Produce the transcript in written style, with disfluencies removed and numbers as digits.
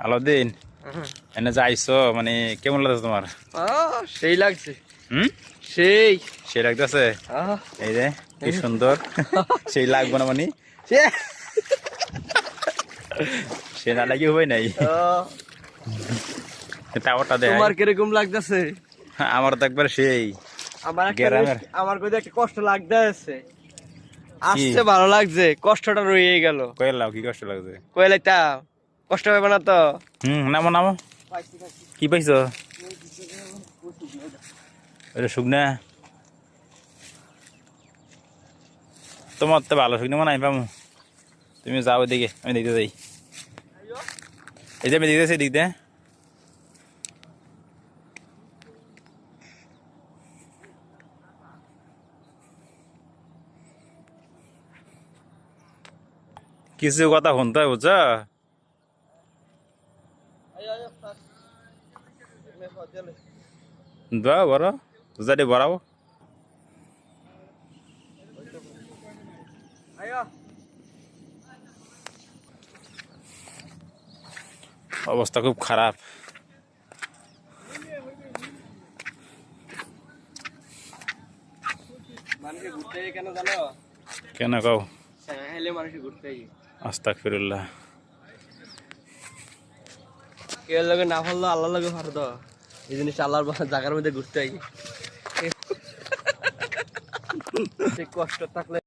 আলাউদ্দিন এনে যাইছো মানে কেমন লাগছে তোমার? সেই লাগছে। হুম, সেই সেই লাগতেছে। এই যে কি সুন্দর। সেই লাগবো না মানে সে না লাগি হই নাই। টাওয়ারটা দেয় তোমার কিরকম লাগতেছে? আমার তো একবার সেই গ্রামের আমার কই একটা কষ্ট লাগতেছে। আসছে ভালো লাগছে, কষ্টটা রয়ে গেল। কইলাও কি কষ্ট লাগছে? কই লাইতা কষ্ট হবে না তো? নামো নামো। কি পাইছো? এটা শুকনা তোমার তো ভালো শুকনা মানে আমি পাবো। তুমি যাও ওইদিকে, আমি দেখতে যাই। এই যে আমি দেখতেছি দিক দিয়ে কিছু কথা শুনতে হয় বুঝছো? দাও বড় যদি বড়াও অবস্থা খুব খারাপ। মানুষে ঘুরতে কেন জানো? কেন কও? মানুষে ঘুরতে আস্তাগফিরুল্লাহ। কেউ লগে না ভালো আল্লাহ লগে ভালো তো এই জিনিস আল্লাহর জায়গার মধ্যে ঘুরতে কষ্ট থাকলে